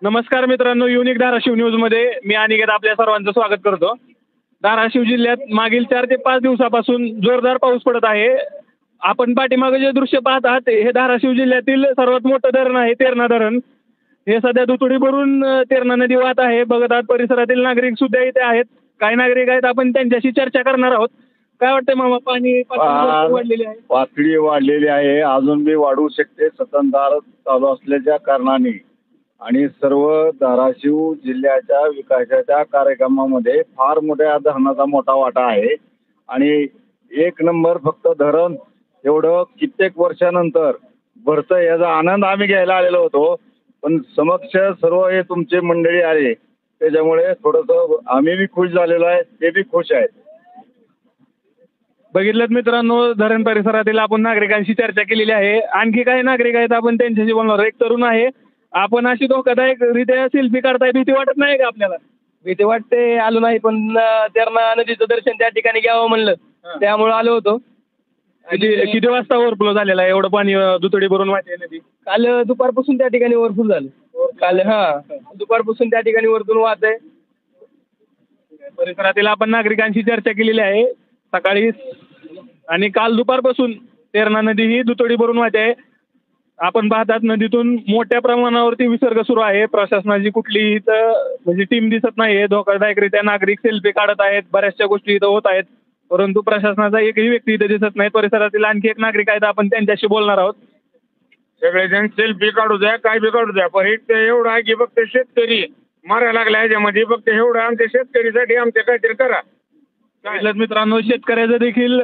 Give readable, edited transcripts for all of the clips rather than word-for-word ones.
नमस्कार मित्रांनो, युनिक धाराशिव न्यूजमध्ये मी अनिकेत आपल्या सर्वांचं स्वागत करतो. धाराशिव जिल्ह्यात मागील 4 ते 5 दिवसापासून जोरदार पाऊस पडत आहे. आपण पाठीमागे जे दृश्य पाहत आहात हे धाराशिव जिल्ह्यातील सर्वात मोठं धरण आहे, तेरणा धरण. हे सध्या दुथडी भरून तेरणा नदी वाहत आहे. बघत आहात परिसरातील नागरिक सुद्धा इथे आहेत. काही नागरिक आहेत, आपण त्यांच्याशी चर्चा करणार आहोत. काय वाटतंय मामा, पाणी पातळी वाढलेली आहे? पातळी वाढलेली आहे, अजून बी वाढू शकते सततधार चालू असल्याच्या कारणाने. आणि सर्व धाराशिव जिल्ह्याच्या विकासाच्या कार्यक्रमामध्ये फार मोठ्या धरणाचा मोठा वाटा आहे. आणि एक नंबर फक्त धरण एवढं कित्येक वर्षानंतर भरतं, याचा आनंद आम्ही घ्यायला आलेलो होतो. पण समक्ष सर्व हे तुमचे मंडळी आले, त्याच्यामुळे थोडंसं आम्ही बी खुश झालेलो आहे, ते बी खुश आहेत. बघितलं मित्रांनो, धरण परिसरातील आपण नागरिकांशी चर्चा केलेली आहे. आणखी काही नागरिक आहेत, आपण त्यांच्याशी बोलणार. एक तरुण आहे. आपण अशी धोकादायकरित्या सेल्फी काढताय, भीती वाटत नाही का आपल्याला? भीती वाटते, आलो नाही, पण तेरणा नदीचं दर्शन त्या ठिकाणी घ्यावं म्हणलं, त्यामुळे आलो होतो. किती वाजता ओव्हरफ्लो झालेला आहे? एवढं पाणी दुथडी भरून वाहते नदी. काल दुपारपासून त्या ठिकाणी ओव्हरफुल झालं. काल दुपारपासून त्या ठिकाणी वरतून वाहत आहे. परिसरातील आपण नागरिकांशी चर्चा केलेली आहे सकाळी आणि काल दुपारपासून तेरणा नदी ही दुथडी भरून वाहते आहे. आपण पाहतात नदीतून मोठ्या प्रमाणावरती विसर्ग सुरू आहे. प्रशासनाची कुठलीही इथं म्हणजे टीम दिसत नाहीये. धोकादायकरित्या नागरिक सेल्फी काढत आहेत, बऱ्याचशा गोष्टी इथं होत आहेत, परंतु प्रशासनाचा एकही व्यक्ती इथे दिसत नाही. परिसरातील आणखी एक नागरिक आहेत, आपण त्यांच्याशी बोलणार आहोत. सगळेजण सेल्फी काढू द्या, काय बी काढू द्या, पण एक एवढं आहे की फक्त शेतकरी मारायला लागला ह्याच्यामध्ये. फक्त एवढं आमच्या शेतकरीसाठी आमच्या काहीतरी करा. पाहिलं मित्रांनो, शेतकऱ्याचं देखील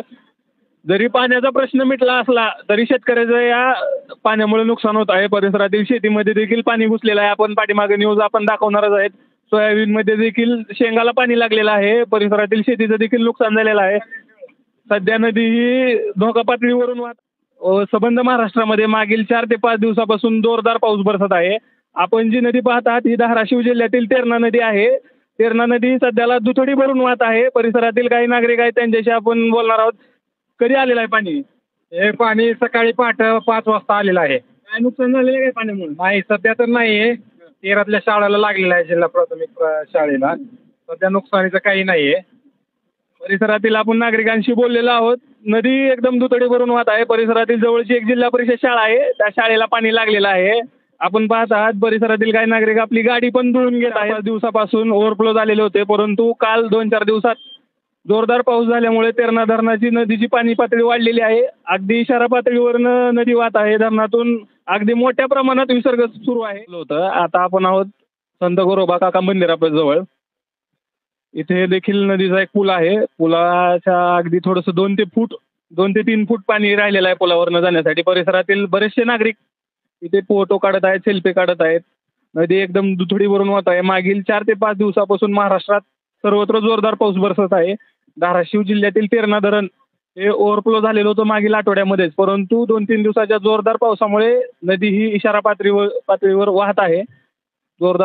जरी पाण्याचा प्रश्न मिटला असला तरी शेतकऱ्याचं या पाण्यामुळे नुकसान होत आहे. परिसरातील शेतीमध्ये देखील पाणी घुसलेलं आहे. आपण पाठीमागे न्यूज आपण दाखवणारच आहेत. सोयाबीनमध्ये देखील शेंगाला पाणी लागलेलं आहे. परिसरातील शेतीचं देखील नुकसान झालेलं आहे. सध्या नदी ही धोका पातळीवरून वाहत. संबंध महाराष्ट्रामध्ये मागील 4 ते 5 दिवसापासून जोरदार पाऊस बरसत आहे. आपण जी नदी पाहत आहात ही धाराशिव जिल्ह्यातील तेरणा नदी आहे. तेरणा नदी सध्याला दुथडी भरून वाहत आहे. परिसरातील काही नागरिक आहेत, त्यांच्याशी आपण बोलणार आहोत. कधी आलेलं आहे पाणी? हे पाणी सकाळी 5 वाजता आलेलं आहे. काय नुकसान झालेलं आहे पाण्यामुळे? नाही, सध्या तर नाहीये. तेरातल्या शाळेला लागलेलं आहे, जिल्हा प्राथमिक शाळेला. सध्या नुकसानीचं काही नाहीये. परिसरातील आपण नागरिकांशी बोललेलो आहोत. नदी एकदम दुथडी भरून वाहत आहे. परिसरातील जवळची एक जिल्हा परिषद शाळा आहे, त्या शाळेला पाणी लागलेलं आहे. आपण पाहत आहात परिसरातील काही नागरिक आपली गाडी पण धुवून घेत आहेत. 5 दिवसापासून ओव्हरफ्लो झालेले होते, परंतु काल 2-4 दिवसात जोरदार पाऊस झाल्यामुळे तेरणा धरणाची नदीची पाणी पातळी वाढलेली आहे. अगदी इशारा पातळीवरनं नदी वाहत आहे. धरणातून अगदी मोठ्या प्रमाणात विसर्ग सुरू आहे. आता आपण आहोत संत गोरोबा काका मंदिराजवळ. इथे देखील नदीचा एक पूल आहे. पुलाच्या अगदी थोडंसं 2 ते 3 फूट पाणी राहिलेलं आहे पुलावरनं जाण्यासाठी. परिसरातील बरेचसे नागरिक इथे फोटो काढत आहेत, सेल्फी काढत आहेत. नदी एकदम दुथडी भरून वाहत आहे. मागील 4 ते 5 दिवसापासून महाराष्ट्रात सर्वत्र जोरदार पाऊस बरसत आहे. धाराशिव जिल्ह्यातील तेरणा धरण हे ओव्हरफ्लो झालेलं होतं मागील आठवड्यामध्येच, परंतु 2-3 दिवसाच्या जोरदार पावसामुळे नदी ही इशारा पातळीवर वाहत आहे. जोरदार